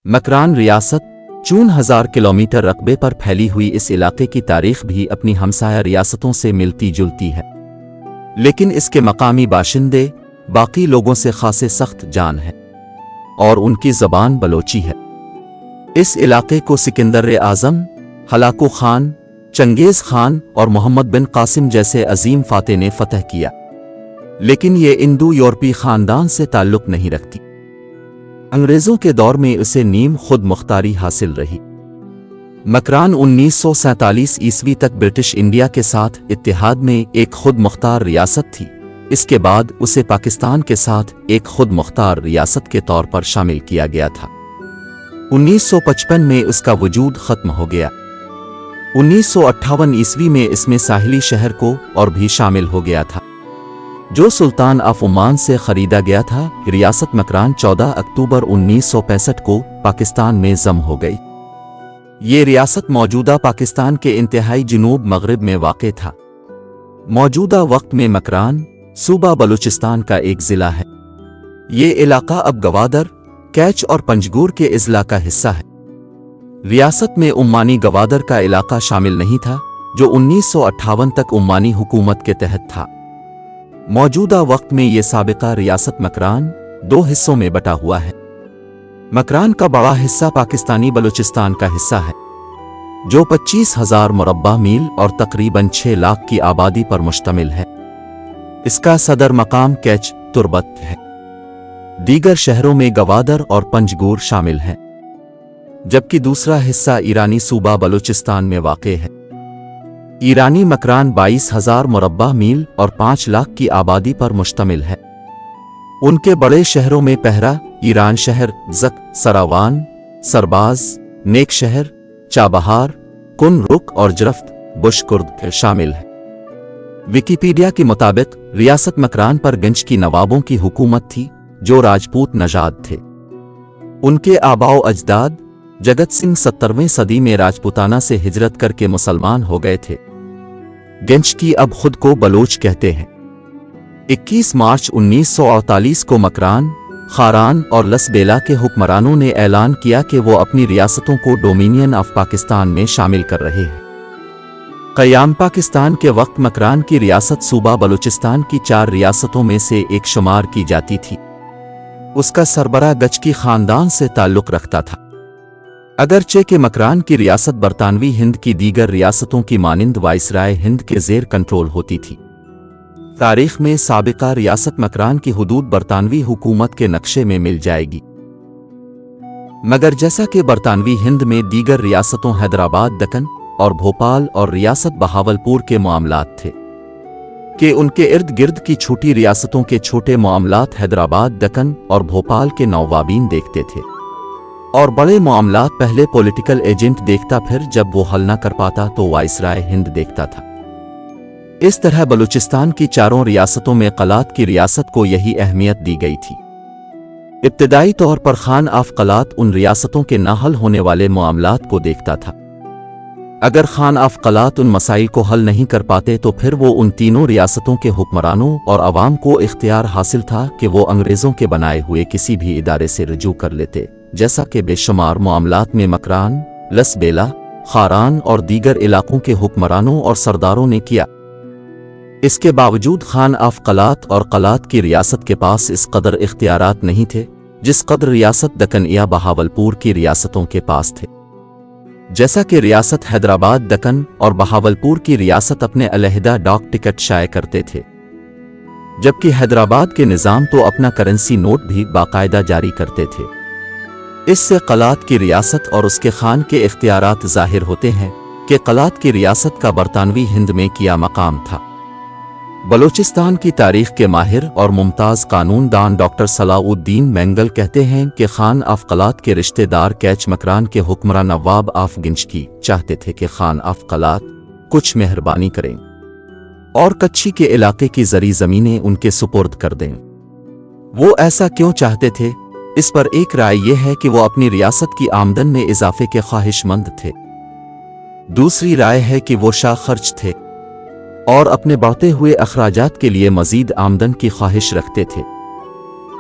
مکران ریاست 4000 کلومیٹر رقبے پر پھیلی ہوئی اس علاقے کی تاریخ بھی اپنی ہمسایہ ریاستوں سے ملتی جلتی ہے، لیکن اس کے مقامی باشندے باقی لوگوں سے خاصے سخت جان ہیں اور ان کی زبان بلوچی ہے۔ اس علاقے کو سکندر اعظم، ہلاکو خان، چنگیز خان اور محمد بن قاسم جیسے عظیم فاتح نے فتح کیا، لیکن یہ انڈو یورپی خاندان سے تعلق نہیں رکھتی۔ انگریزوں کے دور میں اسے نیم خود مختاری حاصل رہی۔ مکران 1947 عیسوی تک برٹش انڈیا کے ساتھ اتحاد میں ایک خود مختار ریاست تھی، اس کے بعد اسے پاکستان کے ساتھ ایک خود مختار ریاست کے طور پر شامل کیا گیا تھا۔ 1955 میں اس کا وجود ختم ہو گیا۔ 1958 عیسوی میں اس میں ساحلی شہر کو اور بھی شامل ہو گیا تھا، جو سلطان آف عمان سے خریدا گیا تھا۔ ریاست مکران 14 اکتوبر 1965 کو پاکستان میں ضم ہو گئی۔ یہ ریاست موجودہ پاکستان کے انتہائی جنوب مغرب میں واقع تھا۔ موجودہ وقت میں مکران صوبہ بلوچستان کا ایک ضلع ہے۔ یہ علاقہ اب گوادر، کیچ اور پنجگور کے اضلاع کا حصہ ہے۔ ریاست میں عمانی گوادر کا علاقہ شامل نہیں تھا، جو 1958 تک عمانی حکومت کے تحت تھا۔ موجودہ وقت میں یہ سابقہ ریاست مکران 2 حصوں میں بٹا ہوا ہے۔ مکران کا بڑا حصہ پاکستانی بلوچستان کا حصہ ہے، جو 25,000 مربع میل اور تقریباً 6 لاکھ کی آبادی پر مشتمل ہے۔ اس کا صدر مقام کیچ تربت ہے۔ دیگر شہروں میں گوادر اور پنجگور شامل ہیں، جبکہ دوسرا حصہ ایرانی صوبہ بلوچستان میں واقع ہے۔ ایرانی مکران 22,000 مربع میل اور 5 لاکھ کی آبادی پر مشتمل ہے۔ ان کے بڑے شہروں میں پہرا، ایران شہر، زک، سراوان، سرباز، نیک شہر، چابہار، کن رک اور جرفت بشکرد شامل ہے۔ ویکیپیڈیا کے مطابق ریاست مکران پر گنج کی نوابوں کی حکومت تھی، جو راجپوت نژاد تھے۔ ان کے آباء و اجداد جگت سنگھ 17ویں صدی میں راجپوتانہ سے ہجرت کر کے مسلمان ہو گئے تھے۔ گنج کی اب خود کو بلوچ کہتے ہیں۔ 21 مارچ 1948 کو مکران، خاران اور لس بیلا کے حکمرانوں نے اعلان کیا کہ وہ اپنی ریاستوں کو ڈومینین آف پاکستان میں شامل کر رہے ہیں۔ قیام پاکستان کے وقت مکران کی ریاست صوبہ بلوچستان کی 4 ریاستوں میں سے ایک شمار کی جاتی تھی۔ اس کا سربراہ گچکی خاندان سے تعلق رکھتا تھا، اگرچہ کہ مکران کی ریاست برطانوی ہند کی دیگر ریاستوں کی مانند وائسرائے ہند کے زیر کنٹرول ہوتی تھی۔ تاریخ میں سابقہ ریاست مکران کی حدود برطانوی حکومت کے نقشے میں مل جائے گی، مگر جیسا کہ برطانوی ہند میں دیگر ریاستوں حیدرآباد، دکن اور بھوپال اور ریاست بہاولپور کے معاملات تھے، کہ ان کے ارد گرد کی چھوٹی ریاستوں کے چھوٹے معاملات حیدرآباد، دکن اور بھوپال کے نوابین دیکھتے تھے، اور بڑے معاملات پہلے پولیٹیکل ایجنٹ دیکھتا، پھر جب وہ حل نہ کر پاتا تو وائسرائے ہند دیکھتا تھا۔ اس طرح بلوچستان کی 4 ریاستوں میں قلات کی ریاست کو یہی اہمیت دی گئی تھی۔ ابتدائی طور پر خان آف قلات ان ریاستوں کے نہ حل ہونے والے معاملات کو دیکھتا تھا۔ اگر خان آف قلات ان مسائل کو حل نہیں کر پاتے تو پھر وہ ان تینوں ریاستوں کے حکمرانوں اور عوام کو اختیار حاصل تھا کہ وہ انگریزوں کے بنائے ہوئے کسی بھی ادارے سے رجوع کر لیتے، جیسا کہ بے شمار معاملات میں مکران، لس بیلا، خاران اور دیگر علاقوں کے حکمرانوں اور سرداروں نے کیا۔ اس کے باوجود خان آف قلات اور قلات کی ریاست کے پاس اس قدر اختیارات نہیں تھے جس قدر ریاست دکن یا بہاولپور کی ریاستوں کے پاس تھے۔ جیسا کہ ریاست حیدرآباد، دکن اور بہاولپور کی ریاست اپنے علیحدہ ڈاک ٹکٹ شائع کرتے تھے، جبکہ حیدرآباد کے نظام تو اپنا کرنسی نوٹ بھی باقاعدہ جاری کرتے تھے۔ اس سے قلات کی ریاست اور اس کے خان کے اختیارات ظاہر ہوتے ہیں کہ قلات کی ریاست کا برطانوی ہند میں کیا مقام تھا۔ بلوچستان کی تاریخ کے ماہر اور ممتاز قانون دان ڈاکٹر صلاح الدین مینگل کہتے ہیں کہ خان آف قلات کے رشتہ دار کیچ مکران کے حکمراں نواب آف گنج کی چاہتے تھے کہ خان آف قلات کچھ مہربانی کریں اور کچھی کے علاقے کی زرعی زمینیں ان کے سپرد کر دیں۔ وہ ایسا کیوں چاہتے تھے؟ اس پر ایک رائے یہ ہے کہ وہ اپنی ریاست کی آمدن میں اضافے کے خواہش مند تھے۔ دوسری رائے ہے کہ وہ شاہ خرچ تھے اور اپنے بڑھتے ہوئے اخراجات کے لیے مزید آمدن کی خواہش رکھتے تھے۔